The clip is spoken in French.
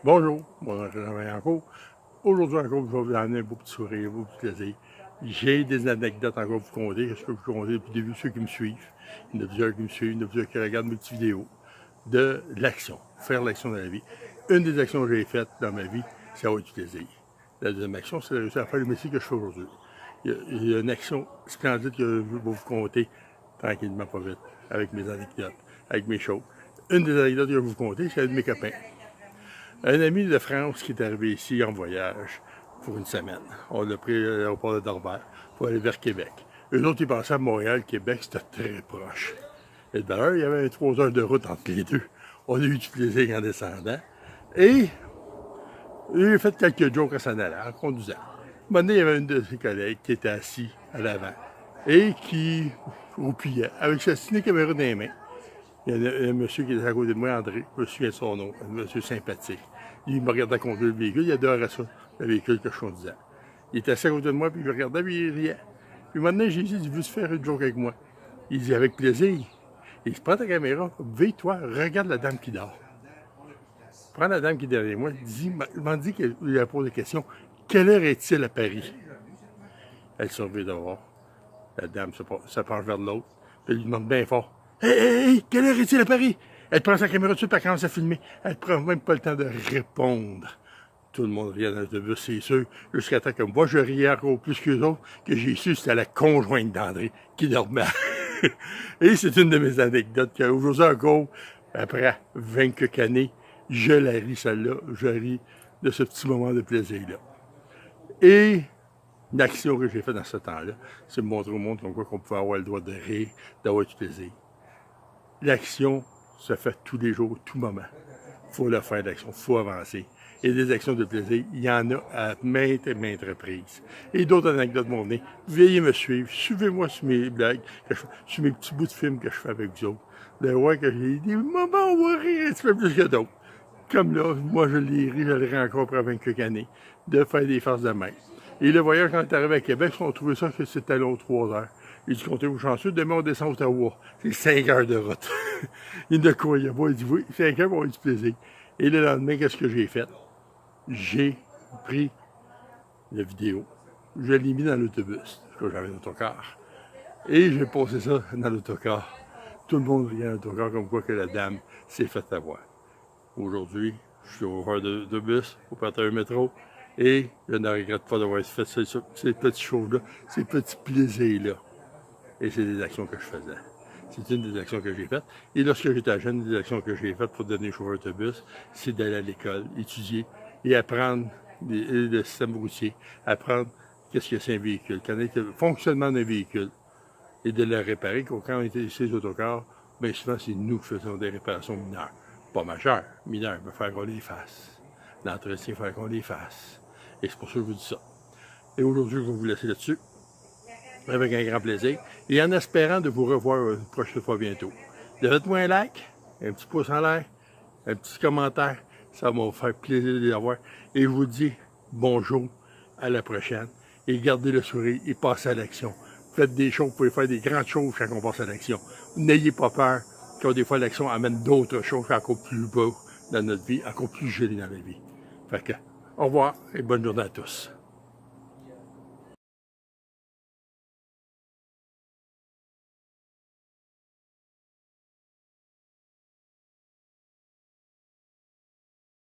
Bonjour, moi je travaille encore. Aujourd'hui encore, je vais vous amener un beau petit sourire, un beau petit plaisir. J'ai des anecdotes encore à vous conter, que je peux vous conter depuis le début, ceux qui me suivent. Il y en a plusieurs qui me suivent, il y en a plusieurs qui regardent mes petites vidéos. De l'action, faire l'action dans la vie. Une des actions que j'ai faites dans ma vie, c'est avoir du plaisir. La deuxième action, c'est de réussir à faire le métier que je fais aujourd'hui. Il y a une action splendide que je vais vous conter tranquillement, pas vite, avec mes anecdotes, avec mes choses. Une des anecdotes que je vais vous conter, c'est avec mes copains. Un ami de France qui est arrivé ici en voyage pour une semaine. On l'a pris à l'aéroport de Dorval pour aller vers Québec. Eux autres, ils pensaient à Montréal, Québec, c'était très proche. Et d'ailleurs, il y avait 3 heures de route entre les deux. On a eu du plaisir en descendant. Et j'ai fait quelques jokes à s'en allant, en conduisant. Un moment donné, il y avait une de ses collègues qui était assise à l'avant et qui roupillait avec sa ciné-caméra dans les mains. Il y a un monsieur qui était à côté de moi, André, je me souviens de son nom, un monsieur sympathique. Il me regardait conduire le véhicule, il adorait ça, le véhicule que je conduisais. Il était assis à côté de moi, puis il me regardait, puis il riait. Puis maintenant, j'ai dit, il veut se faire une joke avec moi. Il dit, avec plaisir. Il se prend ta caméra, veille-toi, regarde la dame qui dort. Prends la dame qui est derrière moi, il m'a dit qu'il a posé des questions. Quelle heure est-il à Paris? Elle surveille dehors. La dame se penche vers l'autre, puis elle lui demande bien fort. Hey, quelle heure est-il à Paris? Elle prend sa caméra dessus, puis elle commence à filmer. Elle prend même pas le temps de répondre. Tout le monde riait dans l'autobus, c'est sûr, jusqu'à temps que moi, je riais encore plus qu'eux autres, que j'ai su que c'était la conjointe d'André qui dormait. Et c'est une de mes anecdotes qu'aujourd'hui encore, après 20 quelques années, je la ris celle-là, je ris de ce petit moment de plaisir-là. Et l'action que j'ai faite dans ce temps-là, c'est de montrer au monde comme quoi qu'on pouvait avoir le droit de rire, d'avoir du plaisir. L'action se fait tous les jours, tout moment. Il faut le faire, l'action, il faut avancer. Et des actions de plaisir, il y en a à maintes et maintes reprises. Et d'autres anecdotes vont venir. Veuillez me suivre, suivez-moi sur mes blagues, sur mes petits bouts de films que je fais avec vous autres. De voir que j'ai des moments où on va rire un petit peu plus que d'autres. Comme là, moi je l'ai ri, je le ris encore après 20 quelques années, de faire des farces de main. Et le voyage, quand on est arrivé à Québec, on trouvait ça que c'était long 3 heures. Il dit, comptez-vous chanceux, demain on descend à Ottawa. C'est 5 heures de route. Il ne croyait pas, il dit, oui, 5 heures, on a du plaisir. Et le lendemain, qu'est-ce que j'ai fait? J'ai pris la vidéo, je l'ai mis dans l'autobus, parce que j'avais un autocar. Et j'ai posé ça dans l'autocar. Tout le monde riait dans l'autocar, comme quoi que la dame s'est faite avoir. Aujourd'hui, je suis au chauffeur de bus, au partir du métro, et je ne regrette pas d'avoir fait ces petites choses-là, ces petits plaisirs-là. Et c'est des actions que je faisais. C'est une des actions que j'ai faites. Et lorsque j'étais jeune, une des actions que j'ai faites pour devenir chauffeur de bus, c'est d'aller à l'école, étudier et apprendre le système routier, apprendre qu'est-ce que c'est un véhicule, connaître le fonctionnement d'un véhicule et de le réparer. Quand on était ici les autocars, bien souvent, c'est nous qui faisons des réparations mineures. Pas majeures, mineures, il va falloir qu'on les fasse. L'entretien, il va falloir qu'on les fasse. Et c'est pour ça que je vous dis ça. Et aujourd'hui, je vais vous laisser là-dessus, avec un grand plaisir, et en espérant de vous revoir une prochaine fois bientôt. Faites-moi un like, un petit pouce en l'air, un petit commentaire, ça va me faire plaisir de les avoir. Et je vous dis bonjour, à la prochaine, et gardez le sourire et passez à l'action. Faites des choses, vous pouvez faire des grandes choses quand on passe à l'action. N'ayez pas peur, car des fois l'action amène d'autres choses encore plus beaux dans notre vie, encore plus jolies dans la vie. Fait que, au revoir et bonne journée à tous.